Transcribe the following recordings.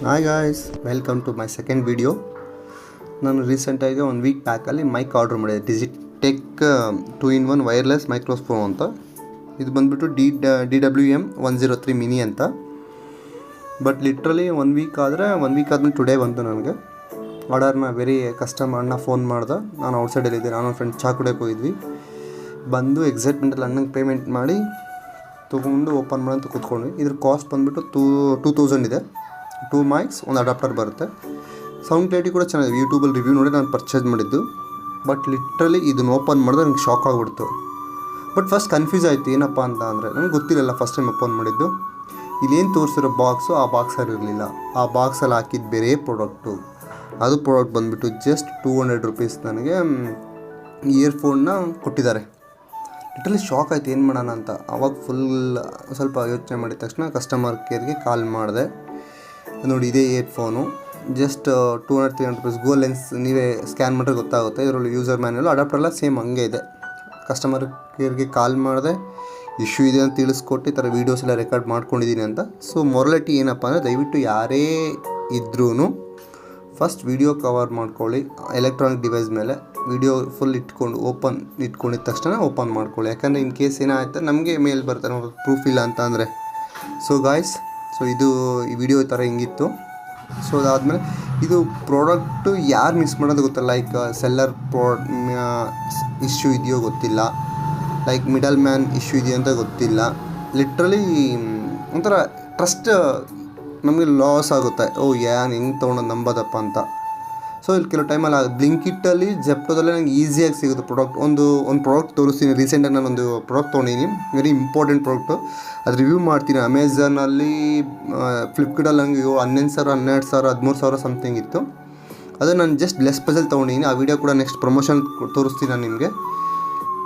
Hi guys, welcome to my second video. ನಾನು ರೀಸೆಂಟಾಗಿ 1 week ಬ್ಯಾಕಲ್ಲಿ ಮೈಕ್ ಆರ್ಡ್ರ್ ಮಾಡಿದೆ. ಡಿಜಿಟೆಕ್ 2-in-1 ವೈರ್ಲೆಸ್ ಮೈಕ್ರೋಫೋನ್ ಅಂತ. ಇದು ಬಂದುಬಿಟ್ಟು DWM 103 ಮಿನಿ ಅಂತ. ಬಟ್ ಲಿಟ್ರಲಿ 1 ವೀಕ್ ಆದಮೇಲೆ ಟುಡೇ ಬಂತು ನನಗೆ ಆರ್ಡರ್ನ. ಕಸ್ಟಮರ್ನ ಫೋನ್ ಮಾಡ್ದೆ. ನಾನು ಔಟ್ಸೈಡಲ್ಲಿದ್ದೆ, ನಾನು ಫ್ರೆಂಡ್ ಚಾ ಕುಡಿಯೋಕೆ ಹೋಗಿದ್ವಿ. ಬಂದು ಎಕ್ಸೈಟ್ಮೆಂಟಲ್ಲಿ ಅಣ್ಣಂಗೆ ಪೇಮೆಂಟ್ ಮಾಡಿ ತೊಗೊಂಡು ಓಪನ್ ಮಾಡೋಂತ ಕೂತ್ಕೊಂಡ್ವಿ. ಇದ್ರ ಕಾಸ್ಟ್ ಬಂದುಬಿಟ್ಟು 2000 ಇದೆ. 2 ಮೈಕ್ಸ್, ಒಂದು ಅಡಾಪ್ಟರ್ ಬರುತ್ತೆ. ಸೌಂಡ್ ಕ್ಲಾರಿಟಿ ಕೂಡ ಚೆನ್ನಾಗಿದೆ. ಯೂಟ್ಯೂಬಲ್ಲಿ ರಿವ್ಯೂ ನೋಡಿ ನಾನು ಪರ್ಚೇಸ್ ಮಾಡಿದ್ದು. ಬಟ್ ಲಿಟ್ರಲಿ ಇದನ್ನು ಓಪನ್ ಮಾಡಿದ್ರೆ ನನಗೆ ಶಾಕ್ ಆಗಿಬಿಡ್ತು. ಬಟ್ ಫಸ್ಟ್ ಕನ್ಫ್ಯೂಸ್ ಆಯಿತು, ಏನಪ್ಪ ಅಂತ ಅಂದರೆ ನನಗೆ ಗೊತ್ತಿರಲಿಲ್ಲ. ಫಸ್ಟ್ ಟೈಮ್ ಓಪನ್ ಮಾಡಿದ್ದು. ಇಲ್ಲೇನು ತೋರಿಸಿರೋ ಬಾಕ್ಸು ಆ ಬಾಕ್ಸಲ್ಲಿ ಇರಲಿಲ್ಲ. ಆ ಬಾಕ್ಸಲ್ಲಿ ಹಾಕಿದ್ದು ಬೇರೆ ಪ್ರಾಡಕ್ಟು. ಅದು ಪ್ರಾಡಕ್ಟ್ ಬಂದುಬಿಟ್ಟು ಜಸ್ಟ್ 200 ರುಪೀಸ್ ನನಗೆ ಇಯರ್ಫೋನ್ನ ಕೊಟ್ಟಿದ್ದಾರೆ. ಲಿಟ್ರಲಿ ಶಾಕ್ ಆಯಿತು, ಏನು ಮಾಡೋಣ ಅಂತ. ಆವಾಗ ಸ್ವಲ್ಪ ಯೋಚನೆ ಮಾಡಿದ ತಕ್ಷಣ ಕಸ್ಟಮರ್ ಕೇರ್ಗೆ ಕಾಲ್ ಮಾಡಿದೆ. ನೋಡಿ, ಇದೇ ಇಯರ್ಫೋನು ಜಸ್ಟ್ 200-300 ರುಪೀಸ್. ಗೋ ಲೆನ್ಸ್ ನೀವೇ ಸ್ಕ್ಯಾನ್ ಮಾಡಿದ್ರೆ ಗೊತ್ತಾಗುತ್ತೆ. ಇದರಲ್ಲಿ ಯೂಸರ್ ಮ್ಯಾನ್ಯಲ್ ಅಡಾಪ್ಟರೆಲ್ಲ ಸೇಮ್ ಹಂಗೆ ಇದೆ. ಕಸ್ಟಮರ್ ಕೇರ್ಗೆ ಕಾಲ್ ಮಾಡಿದೆ, ಇಶ್ಯೂ ಇದೆ ಅಂತ ತಿಳಿಸ್ಕೊಟ್ಟು ಈ ಥರ ವೀಡಿಯೋಸ್ ಎಲ್ಲ ರೆಕಾರ್ಡ್ ಮಾಡ್ಕೊಂಡಿದ್ದೀನಿ ಅಂತ. ಸೊ ಮೊರಲಿಟಿ ಏನಪ್ಪ ಅಂದರೆ, ದಯವಿಟ್ಟು ಯಾರೇ ಇದ್ರೂ ಫಸ್ಟ್ ವೀಡಿಯೋ ಕವರ್ ಮಾಡ್ಕೊಳ್ಳಿ. ಎಲೆಕ್ಟ್ರಾನಿಕ್ ಡಿವೈಸ್ ಮೇಲೆ ವೀಡಿಯೋ ಫುಲ್ ಇಟ್ಕೊಂಡಿದ್ದ ತಕ್ಷಣ ಓಪನ್ ಮಾಡ್ಕೊಳ್ಳಿ. ಯಾಕಂದರೆ ಇನ್ ಕೇಸ್ ಏನಾಯ್ತು ನಮಗೆ ಮೇಲ್ ಬರ್ತಾರೆ ಪ್ರೂಫ್ ಇಲ್ಲ ಅಂತ ಅಂದರೆ. ಸೊ ಗಾಯ್ಸ್, ಈ ವಿಡಿಯೋ ಈ ಥರ ಹಿಂಗಿತ್ತು. ಸೊ ಅದಾದಮೇಲೆ ಇದು ಪ್ರಾಡಕ್ಟು ಯಾರು ಮಿಸ್ ಮಾಡೋದು ಗೊತ್ತಿಲ್ಲ. ಲೈಕ್ ಸೆಲ್ಲರ್ ಇಶ್ಯೂ ಇದೆಯೋ ಗೊತ್ತಿಲ್ಲ, ಲೈಕ್ ಮಿಡಲ್ ಮ್ಯಾನ್ ಇಶ್ಯೂ ಇದೆಯೋ ಅಂತ ಗೊತ್ತಿಲ್ಲ. ಲಿಟ್ರಲಿ ಒಂಥರ ಟ್ರಸ್ಟ್ ನಮಗೆ ಲಾಸ್ ಆಗುತ್ತೆ. ಹೆಂಗೆ ತೊಗೊಂಡು ನಂಬೋದಪ್ಪ ಅಂತ. ಸೊ ಇಲ್ಲಿ ಕೆಲವು ಟೈಮಲ್ಲಿ ಬ್ಲಿಂಕಿಟ್ಟಲ್ಲಿ, ಜೆಪ್ಟೋದಲ್ಲಿ ನನಗೆ ಈಸಿಯಾಗಿ ಸಿಗುತ್ತೆ ಪ್ರಾಡಕ್ಟ್. ಒಂದು ಪ್ರಾಡಕ್ಟ್ ತೋರಿಸ್ತೀನಿ. ರೀಸೆಂಟಾಗಿ ನಾನೊಂದು ಪ್ರಾಡಕ್ಟ್ ತೊಗೊಂಡಿದ್ದೀನಿ, ವೆರಿ ಇಂಪಾರ್ಟೆಂಟ್ ಪ್ರಾಡಕ್ಟು. ಅದು ರಿವ್ಯೂ ಮಾಡ್ತೀನಿ. ಅಮೆಝಾನಲ್ಲಿ, ಫ್ಲಿಪ್ಕಾರ್ಟಲ್ಲಿ ನನಗೆ 11,000, 12,000, 13,000 ಸಮಥಿಂಗ್ ಇತ್ತು. ಅದು ನಾನು ಜಸ್ಟ್ ಲೆಸ್ ಪ್ರೈಸಲ್ಲಿ ತೊಗೊಂಡಿದ್ದೀನಿ. ಆ ವಿಡಿಯೋ ಕೂಡ ನೆಕ್ಸ್ಟ್ ಪ್ರಮೋಷನ್ ತೋರಿಸ್ತೀನಿ ನಾನು ನಿಮಗೆ.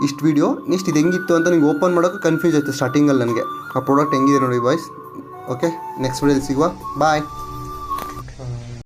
ಇಷ್ಟು ವಿಡಿಯೋ ನೆಕ್ಸ್ಟ್ ಇದು ಹೆಂಗಿತ್ತು ಅಂತ ನಿಮ್ಗೆ ಓಪನ್ ಮಾಡೋಕ್ಕೆ ಕನ್ಫ್ಯೂಸ್ ಆಯಿತು ಸ್ಟಾರ್ಟಿಂಗಲ್ಲಿ ನನಗೆ. ಆ ಪ್ರಾಡಕ್ಟ್ ಹೆಂಗಿದೆ ನೋಡಿ ಬಾಯ್ಸ್. ಓಕೆ, ನೆಕ್ಸ್ಟ್ ವಿಡಿಯೋದಲ್ಲಿ ಸಿಗುವ. ಬಾಯ್.